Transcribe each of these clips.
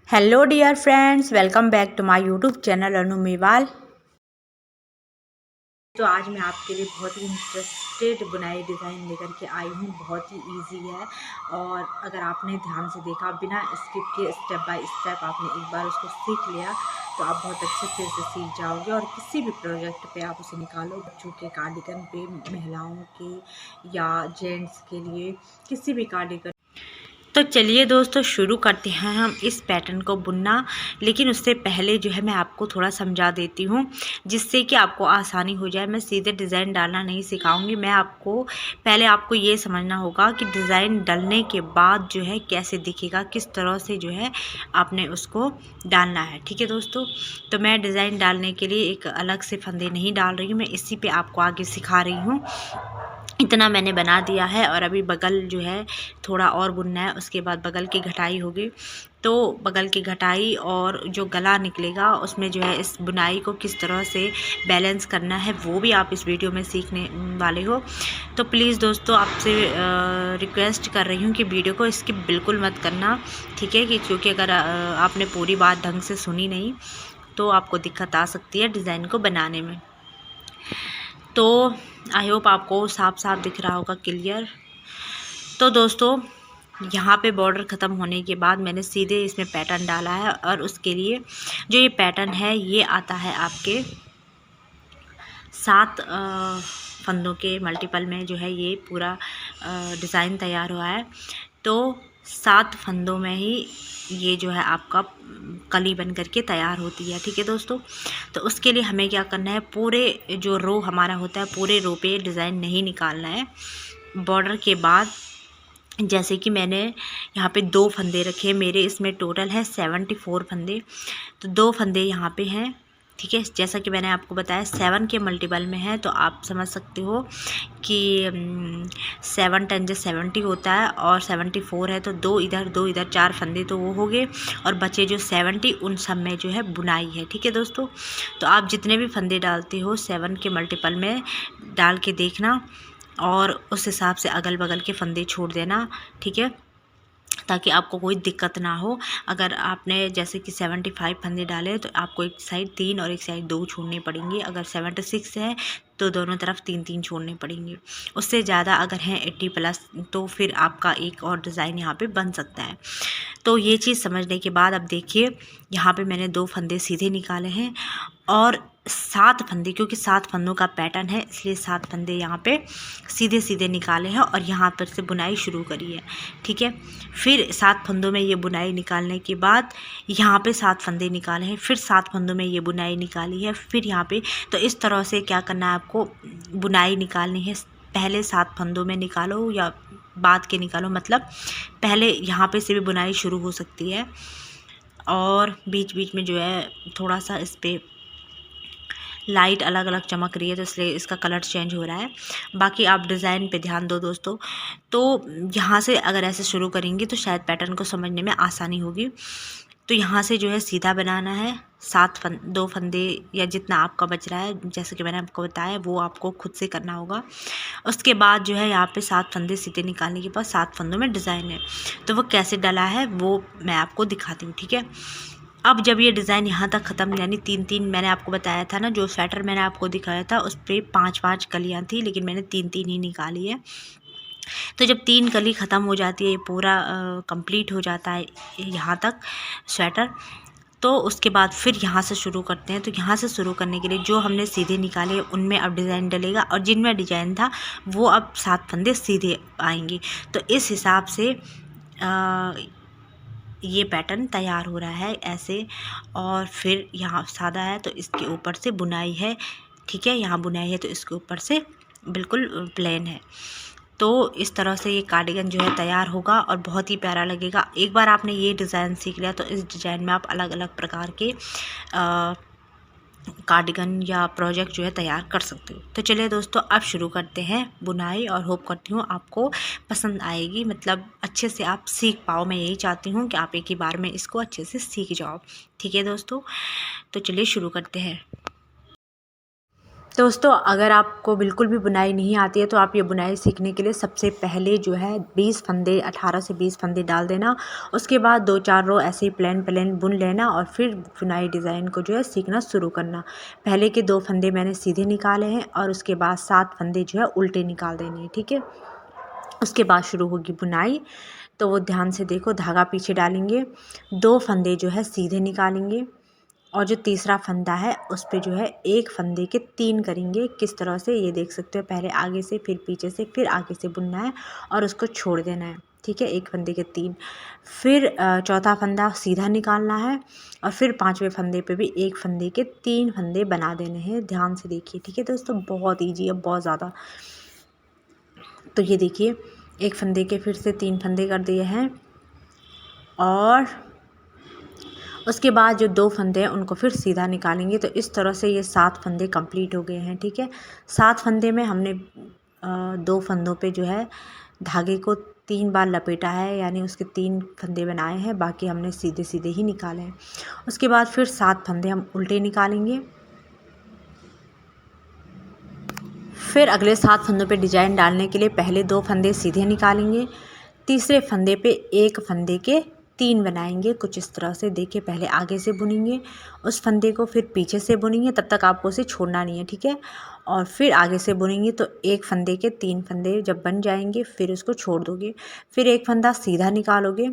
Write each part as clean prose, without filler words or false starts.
Hello dear friends, welcome back to my YouTube channel Anu Mewal. तो आज मैं आपके लिए बहुत ही इंटरेस्टेड बुनाई डिज़ाइन लेकर के आई हूँ। बहुत ही इजी है और अगर आपने ध्यान से देखा, बिना स्किप किए, स्टेप बाय स्टेप आपने एक बार उसको सीख लिया तो आप बहुत अच्छे से इसे सीख जाओगे और किसी भी प्रोजेक्ट पे आप उसे निकालो। बच्चों के कार्डिगन पे, महिलाओं के या जेंट्स के लिए, किसी भी कार्डिगन। तो चलिए दोस्तों, शुरू करते हैं हम इस पैटर्न को बुनना। लेकिन उससे पहले जो है मैं आपको थोड़ा समझा देती हूँ जिससे कि आपको आसानी हो जाए। मैं सीधे डिज़ाइन डालना नहीं सिखाऊंगी। मैं आपको पहले आपको ये समझना होगा कि डिज़ाइन डालने के बाद जो है कैसे दिखेगा, किस तरह से जो है आपने उसको डालना है। ठीक है दोस्तों, तो मैं डिज़ाइन डालने के लिए एक अलग से फंदे नहीं डाल रही हूँ, मैं इसी पे आपको आगे सिखा रही हूँ। इतना मैंने बना दिया है और अभी बगल जो है थोड़ा और बुनना है। उसके बाद बगल की घटाई होगी, तो बगल की घटाई और जो गला निकलेगा उसमें जो है इस बुनाई को किस तरह से बैलेंस करना है वो भी आप इस वीडियो में सीखने वाले हो। तो प्लीज़ दोस्तों, आपसे रिक्वेस्ट कर रही हूँ कि वीडियो को स्किप बिल्कुल मत करना, ठीक है। कि क्योंकि अगर आपने पूरी बात ढंग से सुनी नहीं तो आपको दिक्कत आ सकती है डिज़ाइन को बनाने में। तो आई होप आपको साफ साफ दिख रहा होगा, क्लियर। तो दोस्तों, यहाँ पे बॉर्डर ख़त्म होने के बाद मैंने सीधे इसमें पैटर्न डाला है और उसके लिए जो ये पैटर्न है ये आता है आपके 7 फंदों के मल्टीपल में जो है ये पूरा डिज़ाइन तैयार हुआ है। तो 7 फंदों में ही ये जो है आपका कली बन करके तैयार होती है। ठीक है दोस्तों, तो उसके लिए हमें क्या करना है, पूरे जो रो हमारा होता है पूरे रो पे डिज़ाइन नहीं निकालना है। बॉर्डर के बाद जैसे कि मैंने यहाँ पे 2 फंदे रखे, मेरे इसमें टोटल है 74 फंदे, तो 2 फंदे यहाँ पे हैं। ठीक है, जैसा कि मैंने आपको बताया 7 के मल्टीपल में है, तो आप समझ सकते हो कि 7 10 70 होता है और 74 है, तो 2 इधर 4 फंदे तो वो हो गए और बचे जो 70 उन सब में जो है बुनाई है। ठीक है दोस्तों, तो आप जितने भी फंदे डालते हो 7 के मल्टीपल में डाल के देखना और उस हिसाब से अगल बगल के फंदे छोड़ देना। ठीक है, ताकि आपको कोई दिक्कत ना हो। अगर आपने जैसे कि 75 फंदे डाले तो आपको एक साइड 3 और एक साइड 2 छोड़ने पड़ेंगे। अगर 76 है तो दोनों तरफ 3 छोड़ने पड़ेंगे। उससे ज़्यादा अगर हैं 80 प्लस तो फिर आपका एक और डिज़ाइन यहाँ पे बन सकता है। तो ये चीज़ समझने के बाद अब देखिए, यहाँ पे मैंने 2 फंदे सीधे निकाले हैं और 7 फंदे, क्योंकि 7 फंदों का पैटर्न है इसलिए 7 फंदे यहाँ पे सीधे सीधे निकाले हैं और यहाँ पर से बुनाई शुरू करी है। ठीक है, फिर 7 फंदों में ये बुनाई निकालने के बाद यहाँ पे 7 फंदे निकाले हैं, फिर 7 फंदों में ये बुनाई निकाली है, फिर यहाँ पे। तो इस तरह से क्या करना है, आपको बुनाई निकालनी है। पहले 7 फंदों में निकालो या बाद के निकालो, मतलब पहले यहाँ पे से भी बुनाई शुरू हो सकती है और बीच बीच में जो है थोड़ा सा इस पर लाइट अलग अलग चमक रही है तो इसलिए इसका कलर चेंज हो रहा है। बाकी आप डिज़ाइन पे ध्यान दो दोस्तों। तो यहाँ से अगर ऐसे शुरू करेंगे तो शायद पैटर्न को समझने में आसानी होगी। तो यहाँ से जो है सीधा बनाना है, 2 फंदे या जितना आपका बच रहा है, जैसे कि मैंने आपको बताया, वो आपको खुद से करना होगा। उसके बाद जो है यहाँ पे 7 फंदे सीधे निकालने के बाद 7 फंदों में डिज़ाइन है, तो वो कैसे डला है वो मैं आपको दिखाती हूँ। ठीक है, अब जब ये डिज़ाइन यहाँ तक ख़त्म, यानी 3 मैंने आपको बताया था ना, जो स्वेटर मैंने आपको दिखाया था उस पर 5 कलियाँ थी, लेकिन मैंने 3 ही निकाली है। तो जब 3 कली ख़त्म हो जाती है, ये पूरा कंप्लीट हो जाता है यहाँ तक स्वेटर, तो उसके बाद फिर यहाँ से शुरू करते हैं। तो यहाँ से शुरू करने के लिए जो हमने सीधे निकाले उनमें अब डिज़ाइन डलेगा और जिनमें डिज़ाइन था वो अब 7 फंदे सीधे आएंगे। तो इस हिसाब से ये पैटर्न तैयार हो रहा है ऐसे। और फिर यहाँ सादा है तो इसके ऊपर से बुनाई है। ठीक है, यहाँ बुनाई है तो इसके ऊपर से बिल्कुल प्लेन है। तो इस तरह से ये कार्डिगन जो है तैयार होगा और बहुत ही प्यारा लगेगा। एक बार आपने ये डिज़ाइन सीख लिया तो इस डिज़ाइन में आप अलग अलग प्रकार के कार्डिगन या प्रोजेक्ट जो है तैयार कर सकते हो। तो चलिए दोस्तों, अब शुरू करते हैं बुनाई और होप करती हूँ आपको पसंद आएगी, मतलब अच्छे से आप सीख पाओ। मैं यही चाहती हूँ कि आप एक ही बार में इसको अच्छे से सीख जाओ। ठीक है दोस्तों, तो चलिए शुरू करते हैं। दोस्तों अगर आपको बिल्कुल भी बुनाई नहीं आती है तो आप ये बुनाई सीखने के लिए सबसे पहले जो है 20 फंदे 18 से 20 फंदे डाल देना। उसके बाद 2-4 रो ऐसे ही प्लेन प्लेन बुन लेना और फिर बुनाई डिज़ाइन को जो है सीखना शुरू करना। पहले के 2 फंदे मैंने सीधे निकाले हैं और उसके बाद 7 फंदे जो है उल्टे निकाल देने हैं, ठीक है। उसके बाद शुरू होगी बुनाई, तो वो ध्यान से देखो। धागा पीछे डालेंगे, 2 फंदे जो है सीधे निकालेंगे और जो तीसरा फंदा है उस पे जो है एक फंदे के 3 करेंगे। किस तरह से, ये देख सकते हो। पहले आगे से, फिर पीछे से, फिर आगे से बुनना है और उसको छोड़ देना है, ठीक है। एक फंदे के 3, फिर चौथा फंदा सीधा निकालना है और फिर 5वें फंदे पे भी एक फंदे के 3 फंदे बना देने हैं। ध्यान से देखिए, ठीक है दोस्तों। बहुत ईजी है, बहुत ज़्यादा। तो ये देखिए, एक फंदे के फिर से 3 फंदे कर दिए हैं और उसके बाद जो 2 फंदे हैं उनको फिर सीधा निकालेंगे। तो इस तरह से ये 7 फंदे कंप्लीट हो गए हैं, ठीक है। 7 फंदे में हमने 2 फंदों पे जो है धागे को 3 बार लपेटा है, यानी उसके 3 फंदे बनाए हैं। बाकी हमने सीधे सीधे ही निकाले हैं। उसके बाद फिर 7 फंदे हम उल्टे निकालेंगे। फिर अगले 7 फंदों पे डिजाइन डालने के लिए पहले 2 फंदे सीधे निकालेंगे। तीसरे फंदे पे एक फंदे के 3 बनाएंगे, कुछ इस तरह से। देखिए, पहले आगे से बुनेंगे उस फंदे को, फिर पीछे से बुनेंगे, तब तक आपको उसे छोड़ना नहीं है, ठीक है। और फिर आगे से बुनेंगे तो एक फंदे के 3 फंदे जब बन जाएंगे फिर उसको छोड़ दोगे। फिर एक फंदा सीधा निकालोगे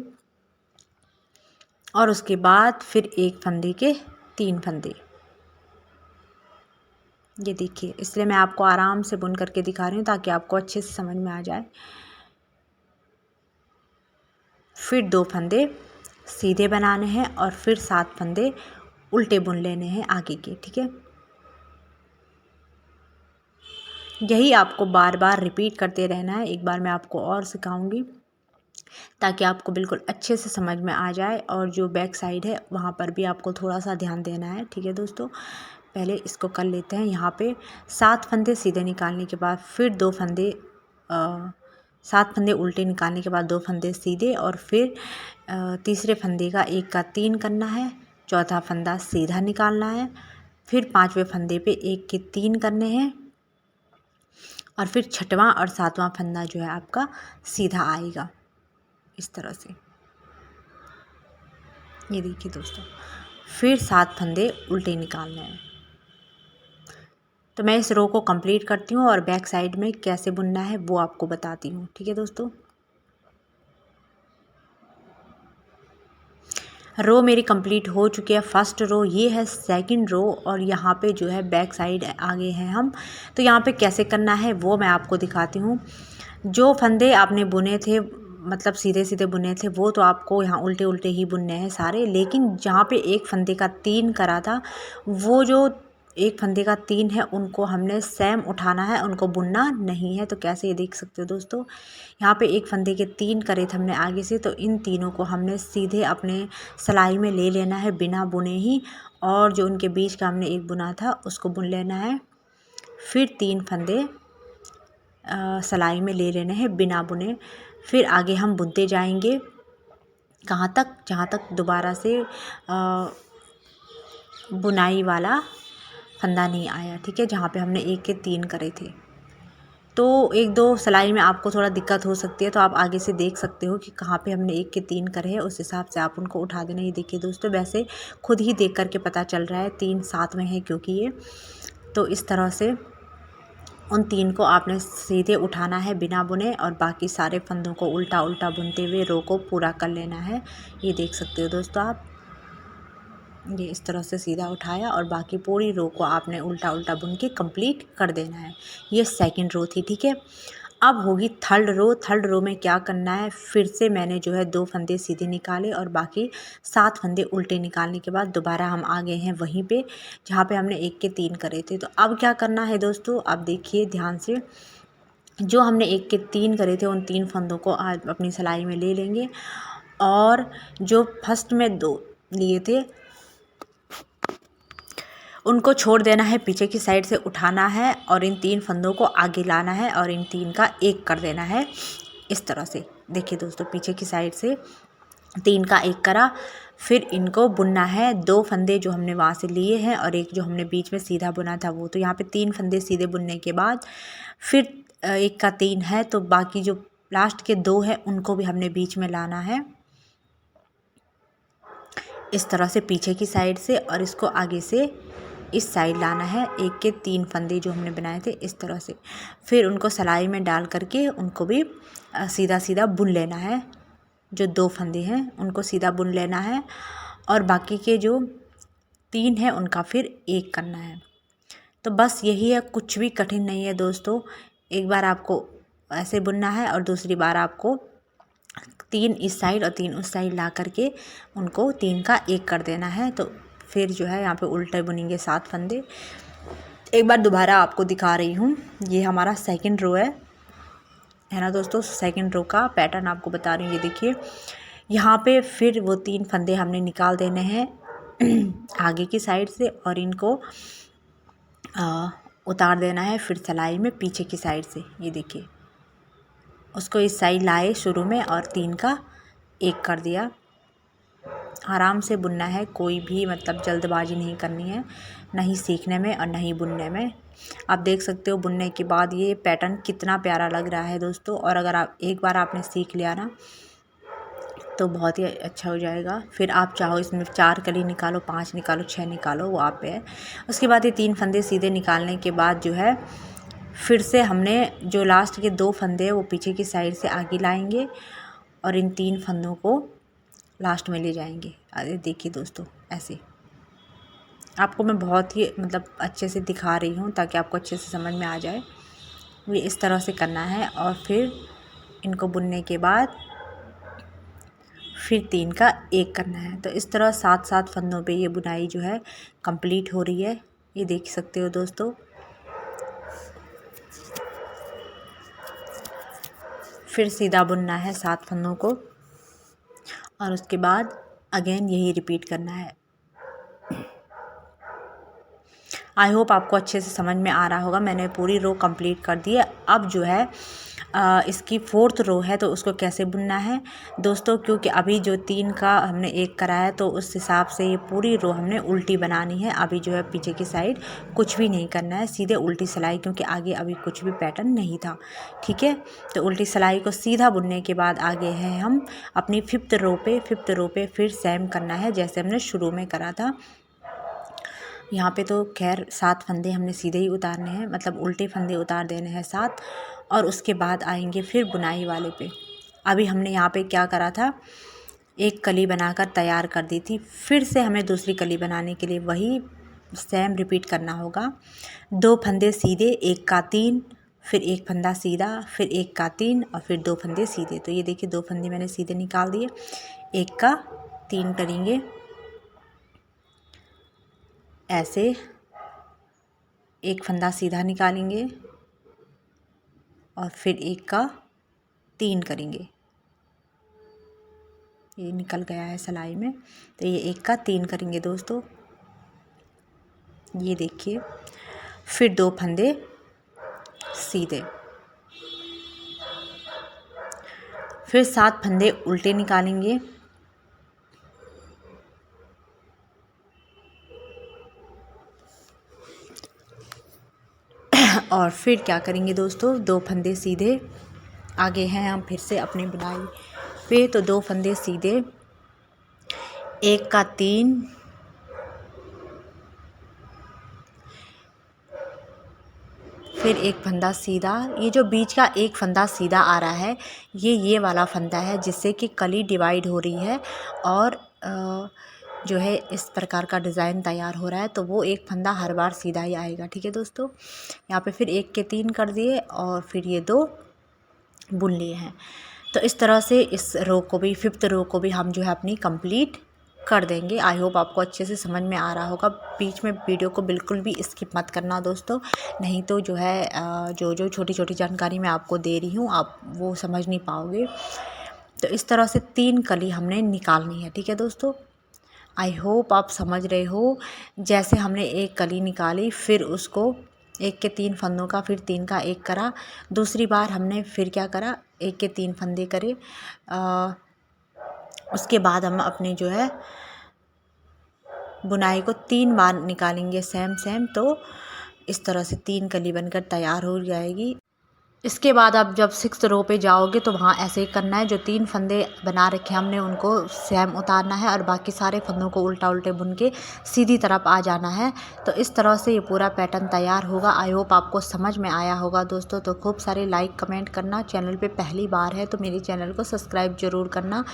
और उसके बाद फिर एक फंदे के 3 फंदे। ये देखिए, इसलिए मैं आपको आराम से बुन करके दिखा रही हूँ ताकि आपको अच्छे से समझ में आ जाए। फिर 2 फंदे सीधे बनाने हैं और फिर 7 फंदे उल्टे बुन लेने हैं आगे के, ठीक है। यही आपको बार बार रिपीट करते रहना है। एक बार मैं आपको और सिखाऊंगी ताकि आपको बिल्कुल अच्छे से समझ में आ जाए। और जो बैक साइड है वहाँ पर भी आपको थोड़ा सा ध्यान देना है, ठीक है दोस्तों। पहले इसको कर लेते हैं। यहाँ पे 7 फंदे सीधे निकालने के बाद फिर 2 फंदे 7 फंदे उल्टे निकालने के बाद 2 फंदे सीधे और फिर तीसरे फंदे का 1 का 3 करना है। चौथा फंदा सीधा निकालना है। फिर 5वें फंदे पे 1 के 3 करने हैं और फिर 6वां और 7वां फंदा जो है आपका सीधा आएगा, इस तरह से। ये देखिए दोस्तों, फिर 7 फंदे उल्टे निकालने हैं। तो मैं इस रो को कंप्लीट करती हूँ और बैक साइड में कैसे बुनना है वो आपको बताती हूँ, ठीक है दोस्तों। रो मेरी कंप्लीट हो चुकी है। फर्स्ट रो ये है, सेकंड रो, और यहाँ पे जो है बैक साइड आगे हैं हम। तो यहाँ पे कैसे करना है वो मैं आपको दिखाती हूँ। जो फंदे आपने बुने थे, मतलब सीधे सीधे बुने थे, वो तो आपको यहाँ उल्टे उल्टे ही बुनने हैं सारे। लेकिन जहाँ पे एक फंदे का 3 करा था, वो जो एक फंदे का 3 है उनको हमने सेम उठाना है, उनको बुनना नहीं है। तो कैसे, ये देख सकते हो दोस्तों। यहाँ पे एक फंदे के 3 करे थे हमने आगे से, तो इन तीनों को हमने सीधे अपने सिलाई में ले लेना है बिना बुने ही। और जो उनके बीच का हमने एक बुना था उसको बुन लेना है। फिर 3 फंदे सिलाई में ले लेने हैं बिना बुने। फिर आगे हम बुनते जाएंगे, कहाँ तक, जहाँ तक दोबारा से बुनाई वाला फंदा नहीं आया, ठीक है। जहाँ पे हमने 1 के 3 करे थे। तो 1-2 सिलाई में आपको थोड़ा दिक्कत हो सकती है, तो आप आगे से देख सकते हो कि कहाँ पे हमने 1 के 3 करे हैं, उस हिसाब से आप उनको उठा देना। ये देखिए दोस्तों, वैसे खुद ही देख करके पता चल रहा है 3 साथ में है क्योंकि ये। तो इस तरह से उन 3 को आपने सीधे उठाना है बिना बुने और बाकी सारे फंदों को उल्टा उल्टा बुनते हुए रो को पूरा कर लेना है। ये देख सकते हो दोस्तों आप, ये इस तरह से सीधा उठाया और बाकी पूरी रो को आपने उल्टा उल्टा बुन के कंप्लीट कर देना है। ये सेकंड रो थी, ठीक है। अब होगी थर्ड रो। थर्ड रो में क्या करना है, फिर से मैंने जो है 2 फंदे सीधे निकाले और बाकी 7 फंदे उल्टे निकालने के बाद दोबारा हम आ गए हैं वहीं पे जहाँ पे हमने 1 के 3 करे थे। तो अब क्या करना है दोस्तों, अब देखिए ध्यान से। जो हमने 1 के 3 करे थे उन 3 फंदों को आज अपनी सिलाई में ले लेंगे और जो फर्स्ट में 2 लिए थे उनको छोड़ देना है, पीछे की साइड से उठाना है और इन 3 फंदों को आगे लाना है और इन 3 का 1 कर देना है, इस तरह से। देखिए दोस्तों, पीछे की साइड से 3 का 1 करा, फिर इनको बुनना है। 2 फंदे जो हमने वहाँ से लिए हैं और एक जो हमने बीच में सीधा बुना था वो, तो यहाँ पे 3 फंदे सीधे बुनने के बाद फिर एक का 3 है, तो बाकी जो लास्ट के 2 हैं उनको भी हमने बीच में लाना है इस तरह से पीछे की साइड से, और इसको आगे से इस साइड लाना है। एक के 3 फंदे जो हमने बनाए थे इस तरह से, फिर उनको सिलाई में डाल करके उनको भी सीधा सीधा बुन लेना है। जो 2 फंदे हैं उनको सीधा बुन लेना है और बाकी के जो 3 हैं उनका फिर एक करना है। तो बस यही है, कुछ भी कठिन नहीं है दोस्तों। एक बार आपको ऐसे बुनना है और दूसरी बार आपको 3 इस साइड और 3 उस साइड ला करके उनको 3 का एक कर देना है। तो फिर जो है यहाँ पे उल्टे बुनेंगे 7 फंदे। एक बार दोबारा आपको दिखा रही हूँ, ये हमारा सेकंड रो है ना दोस्तों। सेकंड रो का पैटर्न आपको बता रही हूँ, ये देखिए यहाँ पे फिर वो 3 फंदे हमने निकाल देने हैं आगे की साइड से और इनको उतार देना है फिर सिलाई में पीछे की साइड से। ये देखिए उसको इस साइड लाए शुरू में और 3 का एक कर दिया। आराम से बुनना है, कोई भी मतलब जल्दबाजी नहीं करनी है, नहीं सीखने में और नहीं बुनने में। आप देख सकते हो बुनने के बाद ये पैटर्न कितना प्यारा लग रहा है दोस्तों। और अगर आप एक बार आपने सीख लिया ना तो बहुत ही अच्छा हो जाएगा। फिर आप चाहो इसमें 4 कली निकालो, 5 निकालो, 6 निकालो, वो आप पे है। उसके बाद ये 3 फंदे सीधे निकालने के बाद जो है फिर से हमने जो लास्ट के 2 फंदे वो पीछे की साइड से आगे लाएंगे और इन 3 फंदों को लास्ट में ले जाएंगे। अरे देखिए दोस्तों, ऐसे आपको मैं बहुत ही मतलब अच्छे से दिखा रही हूँ ताकि आपको अच्छे से समझ में आ जाए। ये इस तरह से करना है और फिर इनको बुनने के बाद फिर 3 का एक करना है। तो इस तरह 7-7 फंदों पे ये बुनाई जो है कंप्लीट हो रही है। ये देख सकते हो दोस्तों। फिर सीधा बुनना है 7 फंदों को और उसके बाद अगेन यही रिपीट करना है। आई होप आपको अच्छे से समझ में आ रहा होगा। मैंने पूरी रो कंप्लीट कर दी है। अब जो है इसकी 4th रो है तो उसको कैसे बुनना है दोस्तों, क्योंकि अभी जो 3 का हमने एक करा है तो उस हिसाब से ये पूरी रो हमने उल्टी बनानी है। अभी जो है पीछे की साइड कुछ भी नहीं करना है, सीधे उल्टी सिलाई, क्योंकि आगे अभी कुछ भी पैटर्न नहीं था। ठीक है, तो उल्टी सिलाई को सीधा बुनने के बाद आगे हैं हम अपनी 5th रो पे। 5th रो पे फिर सेम करना है जैसे हमने शुरू में करा था। यहाँ पे तो खैर 7 फंदे हमने सीधे ही उतारने हैं, मतलब उल्टे फंदे उतार देने हैं 7 और उसके बाद आएंगे फिर बुनाई वाले पे। अभी हमने यहाँ पे क्या करा था, एक कली बनाकर तैयार कर दी थी। फिर से हमें दूसरी कली बनाने के लिए वही सेम रिपीट करना होगा। 2 फंदे सीधे, 1 का 3, फिर 1 फंदा सीधा, फिर 1 का 3 और फिर 2 फंदे सीधे। तो ये देखिए 2 फंदे मैंने सीधे निकाल दिए, 1 का 3 करेंगे ऐसे, 1 फंदा सीधा निकालेंगे और फिर 1 का 3 करेंगे। ये निकल गया है सिलाई में, तो ये 1 का 3 करेंगे दोस्तों। ये देखिए फिर 2 फंदे सीधे, फिर 7 फंदे उल्टे निकालेंगे और फिर क्या करेंगे दोस्तों, 2 फंदे सीधे। आगे हैं हम फिर से अपनी बुनाई पे, तो 2 फंदे सीधे, 1 का 3, फिर 1 फंदा सीधा। ये जो बीच का 1 फंदा सीधा आ रहा है ये वाला फंदा है जिससे कि कली डिवाइड हो रही है और जो है इस प्रकार का डिज़ाइन तैयार हो रहा है। तो वो 1 फंदा हर बार सीधा ही आएगा। ठीक है दोस्तों, यहाँ पे फिर 1 के 3 कर दिए और फिर ये 2 बुन लिए हैं। तो इस तरह से इस रो को भी, 5th रो को भी हम जो है अपनी कंप्लीट कर देंगे। आई होप आपको अच्छे से समझ में आ रहा होगा। बीच में वीडियो को बिल्कुल भी स्किप मत करना दोस्तों, नहीं तो जो है जो छोटी छोटी जानकारी मैं आपको दे रही हूँ आप वो समझ नहीं पाओगे। तो इस तरह से 3 कली हमने निकालनी है। ठीक है दोस्तों, आई होप आप समझ रहे हो। जैसे हमने 1 कली निकाली, फिर उसको 1 के 3 फंदों का, फिर 3 का 1 करा। दूसरी बार हमने फिर क्या करा, 1 के 3 फंदे करे। उसके बाद हम अपने जो है बुनाई को 3 बार निकालेंगे सेम तो इस तरह से 3 कली बनकर तैयार हो जाएगी। इसके बाद आप जब 6th रो पे जाओगे तो वहाँ ऐसे ही करना है। जो 3 फंदे बना रखे हैं हमने उनको सेम उतारना है और बाकी सारे फंदों को उल्टा उल्टे बुन के सीधी तरफ आ जाना है। तो इस तरह से ये पूरा पैटर्न तैयार होगा। आई होप आपको समझ में आया होगा दोस्तों। तो खूब सारे लाइक कमेंट करना। चैनल पे पहली बार है तो मेरे चैनल को सब्सक्राइब ज़रूर करना।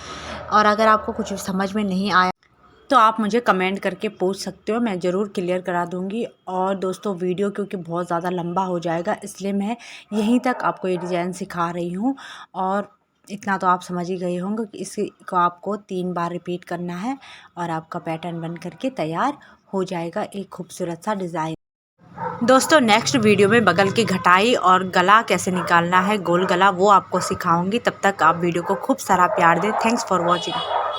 और अगर आपको कुछ समझ में नहीं आया तो आप मुझे कमेंट करके पूछ सकते हो, मैं ज़रूर क्लियर करा दूँगी। और दोस्तों वीडियो क्योंकि बहुत ज़्यादा लंबा हो जाएगा इसलिए मैं यहीं तक आपको ये डिज़ाइन सिखा रही हूँ। और इतना तो आप समझ ही गए होंगे कि इसको आपको 3 बार रिपीट करना है और आपका पैटर्न बन करके तैयार हो जाएगा एक खूबसूरत सा डिज़ाइन। दोस्तों नेक्स्ट वीडियो में बगल की घटाई और गला कैसे निकालना है, गोल गला, वो आपको सिखाऊंगी। तब तक आप वीडियो को खूब सारा प्यार दें। Thanks for watching.